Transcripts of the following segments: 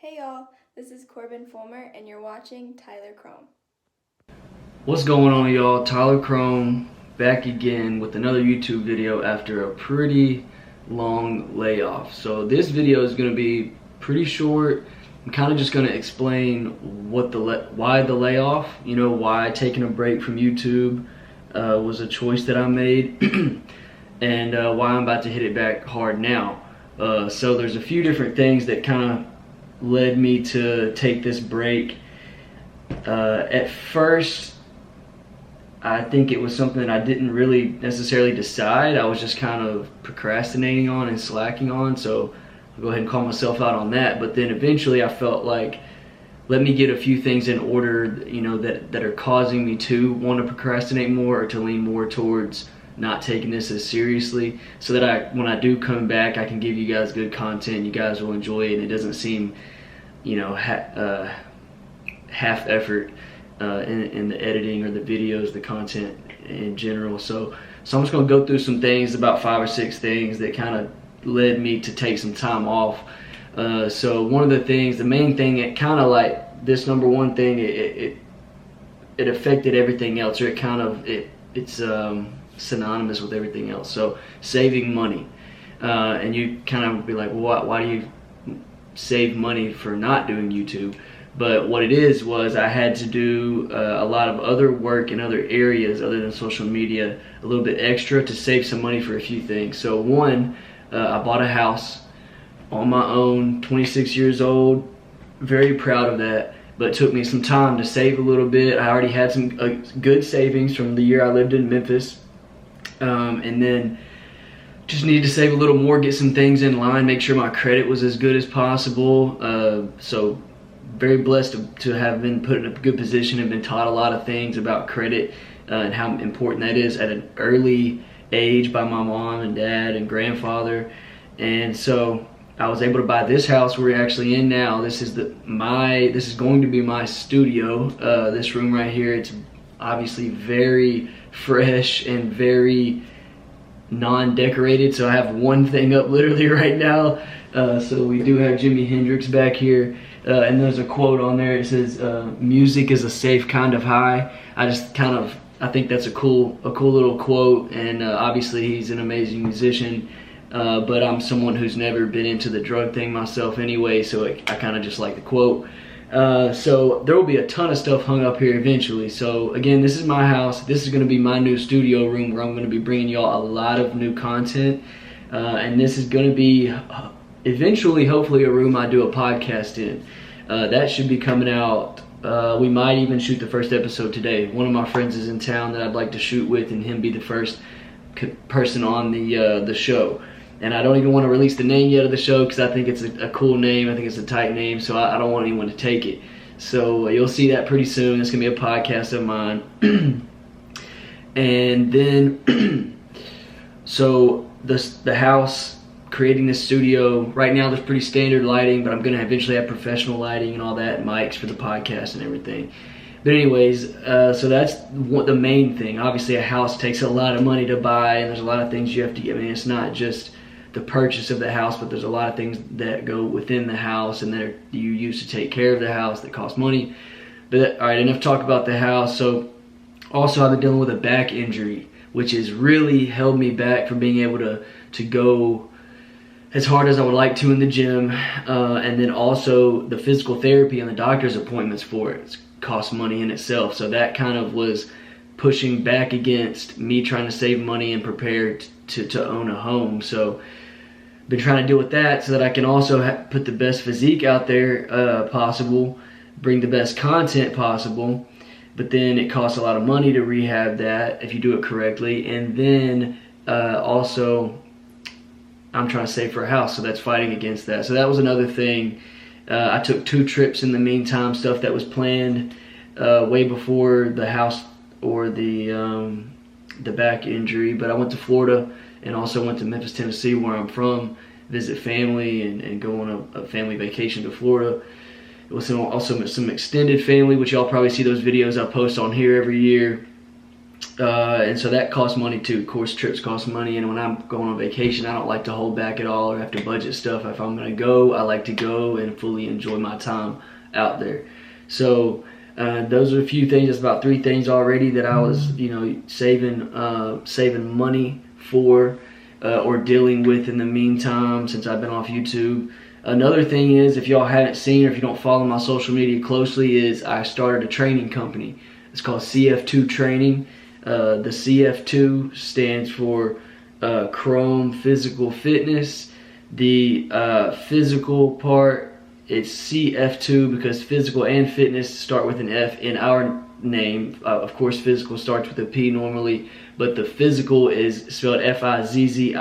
Hey y'all, this is Corbin Fulmer and you're watching Tyler Chrome. What's going on, y'all? Tyler Chrome back again with another YouTube video after a pretty long layoff. So this video is going to be pretty short. I'm kind of just going to explain why the layoff, why taking a break from YouTube was a choice that I made and why I'm about to hit it back hard now. So there's a few different things that kind of led me to take this break. At first, I think it was something that I didn't really necessarily decide. I was just kind of procrastinating on and slacking on, so I'll go ahead and call myself out on that. But then eventually I felt like, let me get a few things in order, that are causing me to want to procrastinate more or to lean more towards not taking this as seriously, so that when I do come back, I can give you guys good content, you guys will enjoy it, and it doesn't seem, half effort in the editing or the videos, the content in general. So I'm just going to go through some things, about 5 or 6 things that kind of led me to take some time off. So one of the things, the main thing, it kind of like this number one thing, it affected everything else, or it's synonymous with everything else. So saving money, and you kind of be like, well, why do you save money for not doing YouTube? But what it is was I had to do a lot of other work in other areas other than social media, a little bit extra, to save some money for a few things. So one, I bought a house on my own, 26 years old, very proud of that, but it took me some time to save a little bit. I already had some good savings from the year I lived in Memphis, and then just needed to save a little more, get some things in line, make sure my credit was as good as possible. So very blessed to have been put in a good position and been taught a lot of things about credit and how important that is at an early age by my mom and dad and grandfather. And so I was able to buy this house we're actually in now. This is going to be my studio. This room right here, it's obviously very fresh and very non-decorated, so I have one thing up literally right now. So we do have Jimi Hendrix back here, and there's a quote on there. It says, "Music is a safe kind of high." I think that's a cool little quote, and obviously he's an amazing musician, but I'm someone who's never been into the drug thing myself anyway, so I kind of just like the quote. So there will be a ton of stuff hung up here eventually. So again, this is my house. This is going to be my new studio room where I'm going to be bringing y'all a lot of new content, and this is going to be eventually, hopefully, a room I do a podcast in. That should be coming out. We might even shoot the first episode today. One of my friends is in town that I'd like to shoot with, and him be the first person on the show. And I don't even want to release the name yet of the show because I think it's a cool name. I think it's a tight name, so I don't want anyone to take it. So you'll see that pretty soon. It's going to be a podcast of mine. And then, so the house, creating this studio, right now there's pretty standard lighting, but I'm going to eventually have professional lighting and all that, mics for the podcast and everything. But anyways, so that's the main thing. Obviously, a house takes a lot of money to buy, and there's a lot of things you have to get. I mean, it's not just the purchase of the house, but there's a lot of things that go within the house and that you use to take care of the house that cost money. But all right, enough talk about the house. So also, I've been dealing with a back injury, which has really held me back from being able to go as hard as I would like to in the gym, and then also the physical therapy and the doctor's appointments for it cost money in itself. So that kind of was pushing back against me trying to save money and prepare to own a home. So been trying to deal with that so that I can also put the best physique out there possible, bring the best content possible. But then it costs a lot of money to rehab that if you do it correctly. And then also I'm trying to save for a house, so that's fighting against that. So that was another thing. I took 2 trips in the meantime, stuff that was planned way before the house or the back injury. But I went to Florida and also went to Memphis, Tennessee, where I'm from, visit family and go on a family vacation to Florida. It was also some extended family, which y'all probably see those videos I post on here every year. And so that costs money too. Of course, trips cost money, and when I'm going on vacation, I don't like to hold back at all or have to budget stuff. If I'm gonna go, I like to go and fully enjoy my time out there. So those are a few things. That's about 3 things already that I was, saving money for or dealing with in the meantime since I've been off YouTube. Another thing is, if y'all haven't seen or if you don't follow my social media closely, is I started a training company. It's called CF2 Training. The CF2 stands for Chrome Physical Fitness. The physical part, it's CF2 because physical and fitness start with an F in our name. Of course, physical starts with a P normally, but the physical is spelled F-I-Z-Z-I-C-A-L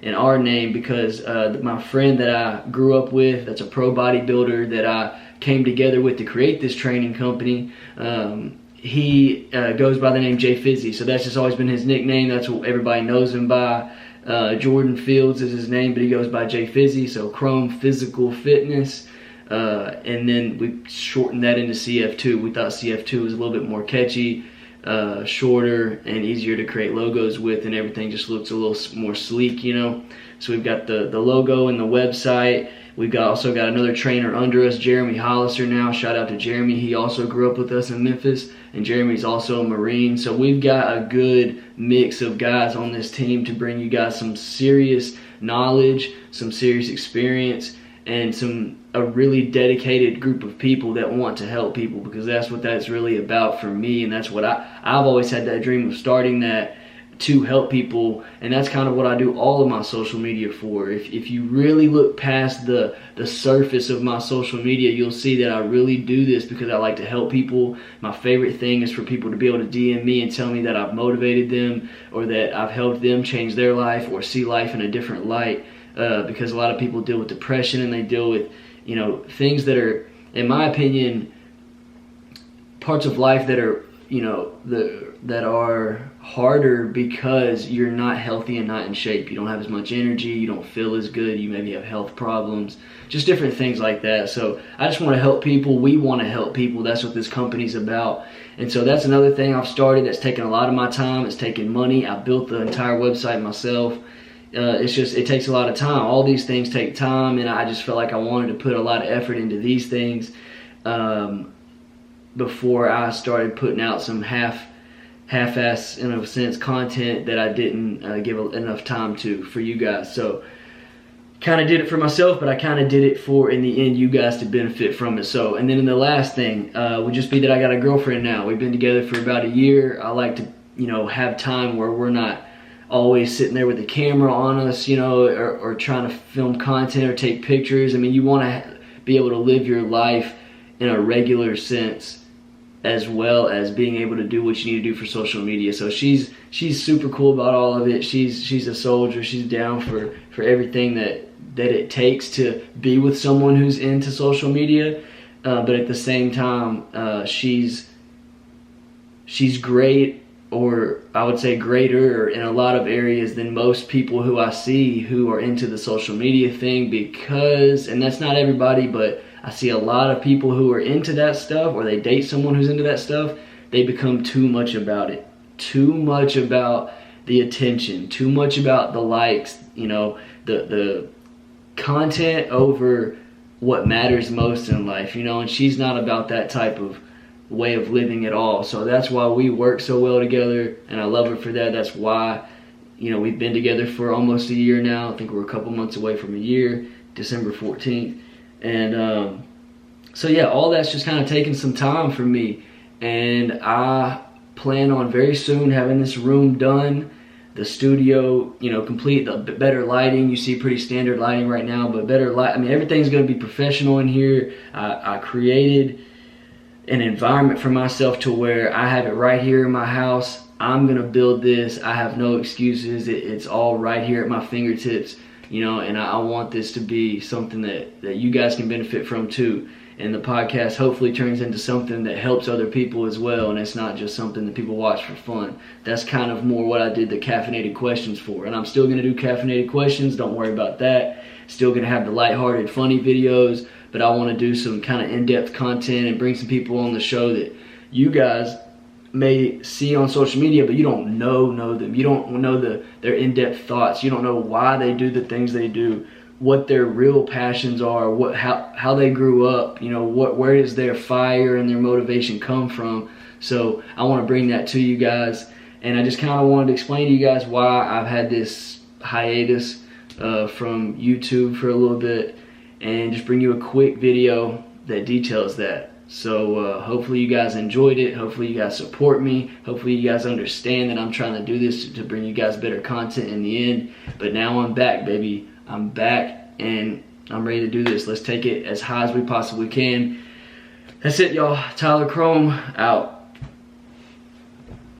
in our name because my friend that I grew up with, that's a pro bodybuilder that I came together with to create this training company, he goes by the name Jay Fizzy, so that's just always been his nickname. That's what everybody knows him by. Jordan Fields is his name, but he goes by Jay Fizzy, so Chrome Physical Fitness. And then we shortened that into CF2. We thought CF2 was a little bit more catchy, shorter, and easier to create logos with, and everything just looks a little more sleek, So we've got the logo and the website. We've also got another trainer under us, Jeremy Hollister now. Shout out to Jeremy. He also grew up with us in Memphis, and Jeremy's also a Marine. So we've got a good mix of guys on this team to bring you guys some serious knowledge, some serious experience, and a really dedicated group of people that want to help people, because that's what that's really about for me, and that's what I've always had that dream of starting that to help people, and that's kind of what I do all of my social media for. If you really look past the surface of my social media, you'll see that I really do this because I like to help people. My favorite thing is for people to be able to DM me and tell me that I've motivated them or that I've helped them change their life or see life in a different light, because a lot of people deal with depression and they deal with things that are, in my opinion, parts of life that are that are harder because you're not healthy and not in shape. You don't have as much energy, you don't feel as good, you maybe have health problems, just different things like that. So I just want to help people. We want to help people. That's what this company's about. And so that's another thing I've started that's taken a lot of my time. It's taken money. I built the entire website myself. It takes a lot of time. All these things take time, and I just felt like I wanted to put a lot of effort into these things before I started putting out some half-ass, in a sense, content that I didn't give enough time to for you guys. So kind of did it for myself, but I kind of did it for, in the end, you guys to benefit from it. So, and then the last thing would just be that I got a girlfriend now. We've been together for about a year. I like to, have time where we're not always sitting there with the camera on us, or trying to film content or take pictures. I mean, you want to be able to live your life in a regular sense, as well as being able to do what you need to do for social media. So she's super cool about all of it. She's a soldier. She's down for everything that it takes to be with someone who's into social media. But at the same time, she's great, or I would say greater in a lot of areas than most people who I see who are into the social media thing, because, and that's not everybody, but I see a lot of people who are into that stuff, or they date someone who's into that stuff, they become too much about it. Too much about the attention, too much about the likes, the content over what matters most in life, and she's not about that type of way of living at all. So that's why we work so well together, and I love her for that. That's why, we've been together for almost a year now. I think we're a couple months away from a year, December 14th. And so yeah, all that's just kind of taking some time for me, and I plan on very soon having this room done, the studio, complete, the better lighting. You see pretty standard lighting right now, but better light. I mean, everything's going to be professional in here. I created an environment for myself to where I have it right here in my house. I'm going to build this. I have no excuses. It's all right here at my fingertips. And I want this to be something that you guys can benefit from too. And the podcast hopefully turns into something that helps other people as well, and it's not just something that people watch for fun. That's kind of more what I did the caffeinated questions for. And I'm still going to do caffeinated questions, don't worry about that. Still going to have the lighthearted, funny videos, but I want to do some kind of in-depth content and bring some people on the show that you guys may see on social media, but you don't know them. You don't know their in-depth thoughts. You don't know why they do the things they do, what their real passions are, how they grew up, you know, where does their fire and their motivation come from. So I want to bring that to you guys, and I just kind of wanted to explain to you guys why I've had this hiatus from YouTube for a little bit, and just bring you a quick video that details that. So hopefully you guys enjoyed it. Hopefully you guys support me. Hopefully you guys understand that I'm trying to do this to bring you guys better content in the end. But now I'm back, baby. I'm back and I'm ready to do this. Let's take it as high as we possibly can. That's it, y'all. Tyler Chrome out.